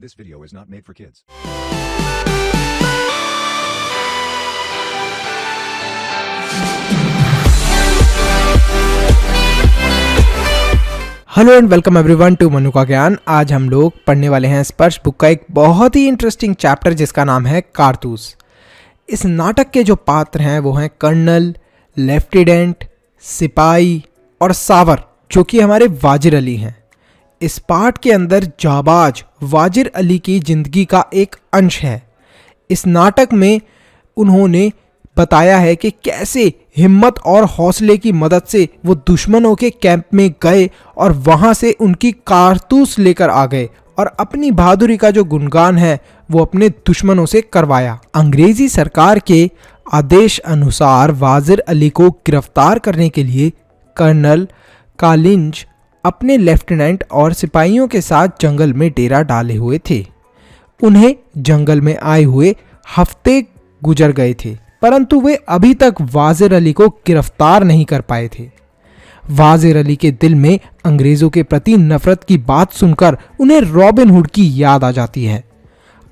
This video is not made for kids. Hello and welcome everyone to Manu का ज्ञान। आज हम लोग पढ़ने वाले हैं स्पर्श बुक का एक बहुत ही इंटरेस्टिंग चैप्टर जिसका नाम है कारतूस। इस नाटक के जो पात्र हैं वो हैं कर्नल, लेफ्टिनेंट, सिपाही और सावर, जो कि हमारे वाजिर अली हैं। इस पाठ के अंदर जाबाज वाजिर अली की ज़िंदगी का एक अंश है। इस नाटक में उन्होंने बताया है कि कैसे हिम्मत और हौसले की मदद से वो दुश्मनों के कैंप में गए और वहाँ से उनकी कारतूस लेकर आ गए और अपनी बहादुरी का जो गुणगान है वो अपने दुश्मनों से करवाया। अंग्रेजी सरकार के आदेश अनुसार वाजिर अली को गिरफ्तार करने के लिए कर्नल कालिंज अपने लेफ्टिनेंट और सिपाहियों के साथ जंगल में डेरा डाले हुए थे। उन्हें जंगल में आए हुए हफ्ते गुजर गए थे, परंतु वे अभी तक वाजिर अली को गिरफ्तार नहीं कर पाए थे। वाजिर अली के दिल में अंग्रेजों के प्रति नफरत की बात सुनकर उन्हें रॉबिन हुड की याद आ जाती है।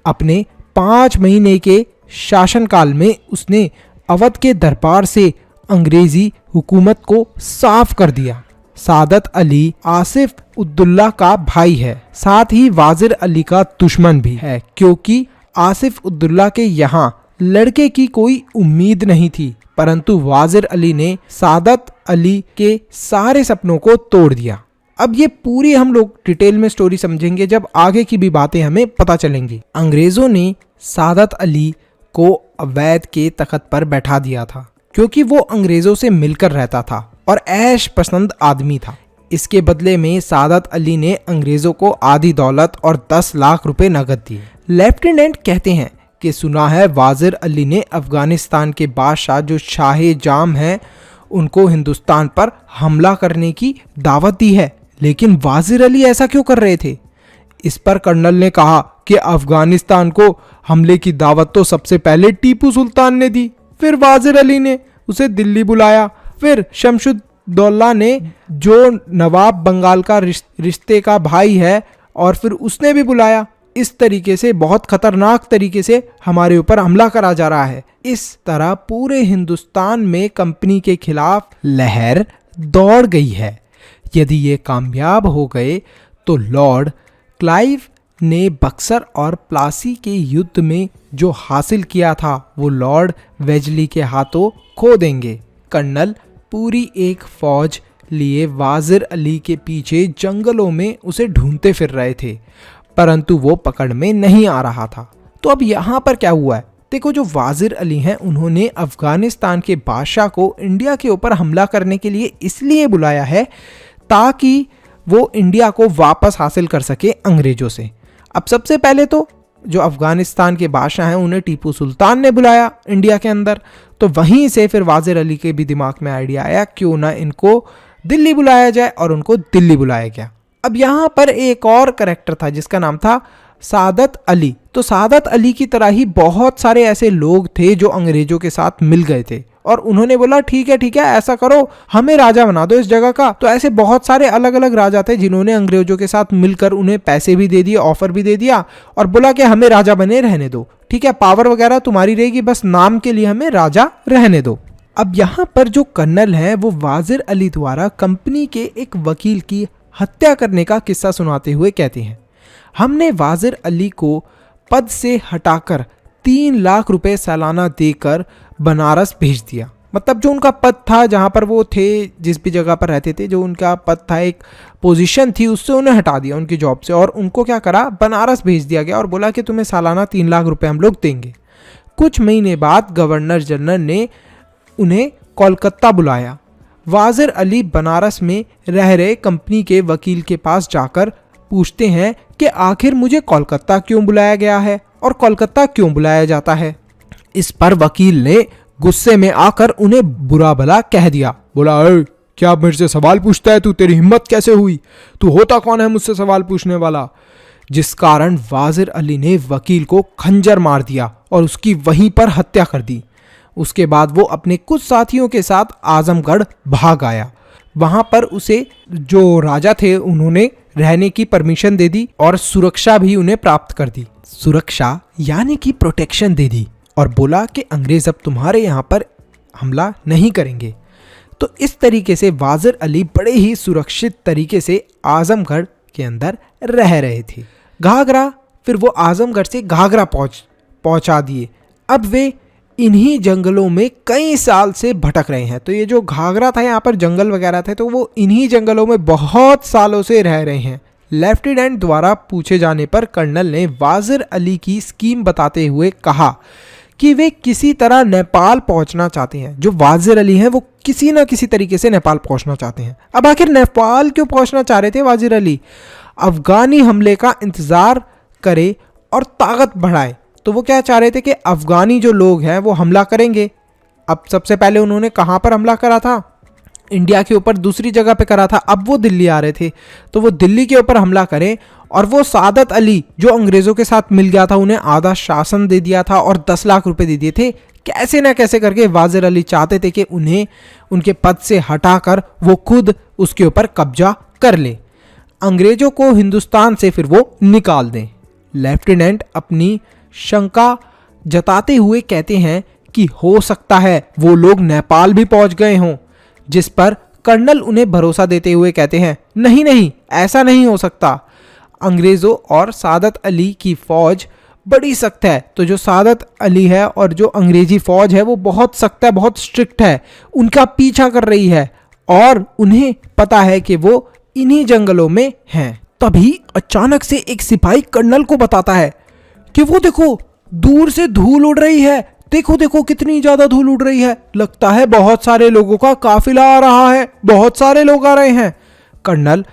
अपने 5 महीने के शासनकाल में उसने अवध के दरबार से अंग्रेजी हुकूमत को साफ कर दिया। सादत अली आसिफ उद्दुल्ला का भाई है, साथ ही वाजिर अली का दुश्मन भी है, क्योंकि आसिफ उद्दुल्ला के यहाँ लड़के की कोई उम्मीद नहीं थी, परंतु वाजिर अली ने सादत अली के सारे सपनों को तोड़ दिया। अब ये पूरी हम लोग डिटेल में स्टोरी समझेंगे जब आगे की भी बातें हमें पता चलेंगी। अंग्रेजों ने सादत अली को अवैध के तख्त पर बैठा दिया था, क्योंकि वो अंग्रेजों से मिलकर रहता था और ऐश पसंद आदमी था। इसके बदले में सादत अली ने अंग्रेजों को आधी दौलत और 10 लाख रुपए नकद दिए। लेफ्टिनेंट कहते हैं कि सुना है वाजिर अली ने अफगानिस्तान के बादशाह जो शाह जाम हैं उनको हिंदुस्तान पर हमला करने की दावत दी है, लेकिन वाजिर अली ऐसा क्यों कर रहे थे? इस पर कर्नल ने कहा कि अफगानिस्तान को हमले की दावत तो सबसे पहले टीपू सुल्तान ने दी, फिर वाजिर अली ने उसे दिल्ली बुलाया, फिर शमशुद्दौला ने जो नवाब बंगाल का रिश्ते का भाई है और फिर उसने भी बुलाया। इस तरीके से बहुत खतरनाक तरीके से हमारे ऊपर हमला करा जा रहा है। इस तरह पूरे हिंदुस्तान में कंपनी के खिलाफ लहर दौड़ गई है। यदि ये कामयाब हो गए तो लॉर्ड क्लाइव ने बक्सर और प्लासी के युद्ध में जो हासिल किया था वो लॉर्ड वेजली के हाथों खो देंगे। कर्नल पूरी एक फौज लिए वाजिर अली के पीछे जंगलों में उसे ढूंढते फिर रहे थे, परंतु वो पकड़ में नहीं आ रहा था। तो अब यहाँ पर क्या हुआ है? देखो, जो वाजिर अली हैं उन्होंने अफगानिस्तान के बादशाह को इंडिया के ऊपर हमला करने के लिए इसलिए बुलाया है ताकि वो इंडिया को वापस हासिल कर सके अंग्रेजों से। अब सबसे पहले तो जो अफगानिस्तान के बादशाह हैं उन्हें टीपू सुल्तान ने बुलाया इंडिया के अंदर, तो वहीं से फिर वाजिर अली के भी दिमाग में आइडिया आया क्यों ना इनको दिल्ली बुलाया जाए, और उनको दिल्ली बुलाया गया। अब यहाँ पर एक और कैरेक्टर था जिसका नाम था सादत अली। तो सादत अली की तरह ही बहुत सारे ऐसे लोग थे जो अंग्रेजों के साथ मिल गए थे और उन्होंने बोला ठीक है ऐसा करो, हमें राजा बना दो इस जगह का। तो ऐसे बहुत सारे अलग अलग राजा थे जिन्होंने अंग्रेजों के साथ मिलकर उन्हें पैसे भी दे दिए, ऑफर भी दे दिया और बोला कि हमें राजा बने रहने दो, ठीक है, पावर वगैरह तुम्हारी रहेगी, बस नाम के लिए हमें राजा रहने दो। अब यहाँ पर जो कर्नल है वो वाजिर अली द्वारा कंपनी के एक वकील की हत्या करने का किस्सा सुनाते हुए कहते हैं, हमने वाजिर अली को पद से हटाकर 3 लाख रुपए सालाना देकर बनारस भेज दिया। मतलब जो उनका पद था, जहाँ पर वो थे, जिस भी जगह पर रहते थे, जो उनका पद था, एक पोजीशन थी, उससे उन्हें हटा दिया उनकी जॉब से और उनको क्या करा, बनारस भेज दिया गया और बोला कि तुम्हें सालाना 3 लाख रुपए हम लोग देंगे। कुछ महीने बाद गवर्नर जनरल ने उन्हें कोलकाता बुलाया। वाजिर अली बनारस में रह रहे कंपनी के वकील के पास जाकर पूछते हैं कि आखिर मुझे कोलकाता क्यों बुलाया गया है और कोलकाता क्यों बुलाया जाता है। इस पर वकील ने गुस्से में आकर उन्हें बुरा भला कह दिया, बोला क्या मेरे से सवाल पूछता है तू, तेरी हिम्मत कैसे हुई, तू होता कौन है मुझसे सवाल पूछने वाला। जिस कारण वाजिर अली ने वकील को खंजर मार दिया और उसकी वहीं पर हत्या कर दी। उसके बाद वो अपने कुछ साथियों के साथ आजमगढ़ भाग आया। वहां पर उसे जो राजा थे उन्होंने रहने की परमिशन दे दी और सुरक्षा भी उन्हें प्राप्त कर दी। सुरक्षा यानी कि प्रोटेक्शन दे दी और बोला कि अंग्रेज अब तुम्हारे यहाँ पर हमला नहीं करेंगे। तो इस तरीके से वाजिर अली बड़े ही सुरक्षित तरीके से आजमगढ़ के अंदर रह रहे थे। घाघरा, फिर वो आजमगढ़ से घाघरा पहुंचा दिए। अब वे इन्हीं जंगलों में कई साल से भटक रहे हैं। तो ये जो घाघरा था, यहाँ पर जंगल वगैरह थे, तो वो इन्हीं जंगलों में बहुत सालों से रह रहे हैं। लेफ्टिनेंट द्वारा पूछे जाने पर कर्नल ने वाजिर अली की स्कीम बताते हुए कहा कि वे किसी तरह नेपाल पहुंचना चाहते हैं। जो वाजिर अली हैं वो किसी ना किसी तरीके से नेपाल पहुंचना चाहते हैं। अब आखिर नेपाल क्यों पहुंचना चाह रहे थे वाजिर अली? अफगानी हमले का इंतजार करे और ताकत बढ़ाए। तो वो क्या चाह रहे थे कि अफगानी जो लोग हैं वो हमला करेंगे। अब सबसे पहले उन्होंने कहाँ पर हमला करा था? इंडिया के ऊपर दूसरी जगह पे करा था। अब वो दिल्ली आ रहे थे, तो वो दिल्ली के ऊपर हमला करें और वो सादत अली जो अंग्रेज़ों के साथ मिल गया था, उन्हें आधा शासन दे दिया था और 10 लाख रुपए दे दिए थे। कैसे ना कैसे करके वाजिर अली चाहते थे कि उन्हें उनके पद से हटाकर वो खुद उसके ऊपर कब्जा कर ले, अंग्रेज़ों को हिंदुस्तान से फिर वो निकाल दें। लेफ्टिनेंट अपनी शंका जताते हुए कहते हैं कि हो सकता है वो लोग नेपाल भी पहुंच गए हों, जिस पर कर्नल उन्हें भरोसा देते हुए कहते हैं नहीं नहीं, ऐसा नहीं हो सकता। अंग्रेज़ों और सादत अली की फौज बड़ी सख्त है। तो जो सादत अली है और जो अंग्रेजी फौज है वो बहुत सख्त है, बहुत स्ट्रिक्ट है, उनका पीछा कर रही है और उन्हें पता है कि वो इन्हीं जंगलों में हैं। तभी अचानक से एक सिपाही कर्नल को बताता है कि वो देखो दूर से धूल उड़ रही है, देखो देखो कितनी ज्यादा धूल उड़ रही है, लगता है बहुत सारे लोगों का काफिला आ रहा है, बहुत सारे लोग आ रहे हैं। कर्नल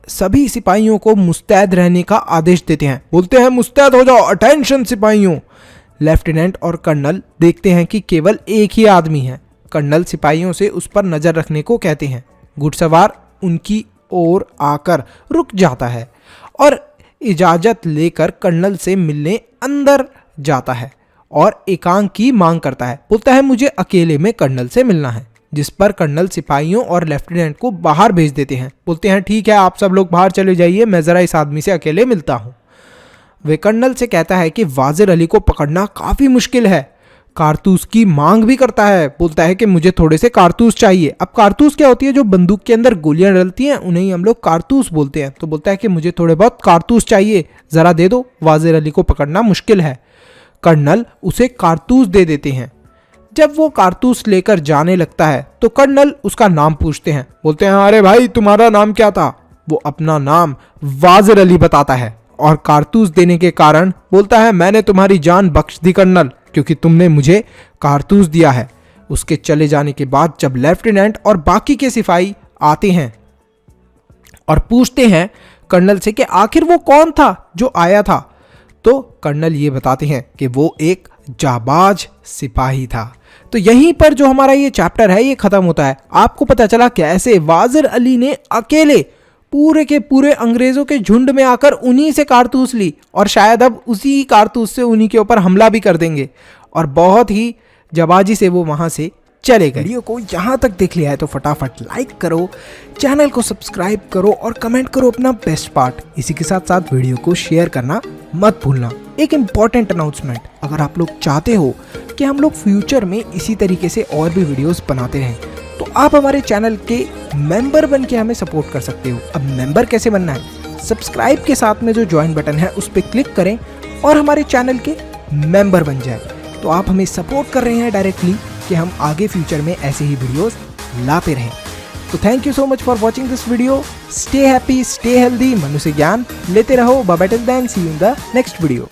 सभी सिपाहियों को मुस्तैद रहने का आदेश देते हैं, बोलते हैं मुस्तैद हो जाओ, अटेंशन सिपाहियों। लेफ्टिनेंट और कर्नल देखते हैं कि केवल एक ही आदमी है। कर्नल सिपाहियों से उस पर नजर रखने को कहते हैं। घुड़सवार उनकी ओर आकर रुक जाता है और इजाजत लेकर कर्नल से मिलने अंदर जाता है और एकांत की मांग करता है। बोलता है मुझे अकेले में कर्नल से मिलना है, जिस पर कर्नल सिपाहियों और लेफ्टिनेंट को बाहर भेज देते हैं। बोलते हैं ठीक है, आप सब लोग बाहर चले जाइए, मैं जरा इस आदमी से अकेले मिलता हूं। वे कर्नल से कहता है कि वाजिर अली को पकड़ना काफी मुश्किल है, कारतूस की मांग भी करता है। बोलता है कि मुझे थोड़े से कारतूस चाहिए। अब कारतूस क्या होती है? जो बंदूक के अंदर गोलियां डलती हैं उन्हें ही हम लोग कारतूस बोलते हैं। तो बोलता है कि मुझे थोड़े बहुत कारतूस चाहिए, जरा दे दो, वाजिर अली को पकड़ना मुश्किल है। कर्नल उसे कारतूस दे देते हैं। जब वो कारतूस लेकर जाने लगता है तो कर्नल उसका नाम पूछते हैं। बोलते हैं अरे भाई तुम्हारा नाम क्या था? वो अपना नाम वाजिर अली बताता है और कारतूस देने के कारण बोलता है मैंने तुम्हारी जान बख्श दी कर्नल, क्योंकि तुमने मुझे कारतूस दिया है। उसके चले जाने के बाद जब लेफ्टिनेंट और बाकी के सिपाही आते हैं और पूछते हैं कर्नल से कि आखिर वो कौन था जो आया था, तो कर्नल ये बताते हैं कि वो एक जाबाज सिपाही था। तो यहीं पर जो हमारा ये चैप्टर है ये खत्म होता है। आपको पता चला कैसे वाजिर अली ने अकेले पूरे के पूरे अंग्रेजों के झुंड में आकर उन्हीं से कारतूस ली और शायद अब उसी कारतूस से उन्हीं के ऊपर हमला भी कर देंगे, और बहुत ही जबाजी से वो वहां से चले गए। वीडियो को यहाँ तक देख लिया है तो फटाफट लाइक करो, चैनल को सब्सक्राइब करो और कमेंट करो अपना बेस्ट पार्ट। इसी के साथ साथ वीडियो को शेयर करना मत भूलना। एक इम्पॉर्टेंट अनाउंसमेंट, अगर आप लोग चाहते हो कि हम लोग फ्यूचर में इसी तरीके से और भी वीडियोस बनाते रहें तो आप हमारे चैनल के मेंबर बन के हमें सपोर्ट कर सकते हो। अब मेंबर कैसे बनना है? सब्सक्राइब के साथ में जो ज्वाइन बटन है उस पर क्लिक करें और हमारे चैनल के मेंबर बन जाए। तो आप हमें सपोर्ट कर रहे हैं डायरेक्टली कि हम आगे फ्यूचर में ऐसे ही वीडियोस लाते रहें। तो thank you so much for watching this video. Stay happy, stay healthy, मनुष्य ज्ञान लेते रहो। Bye bye till then, see you in the next video.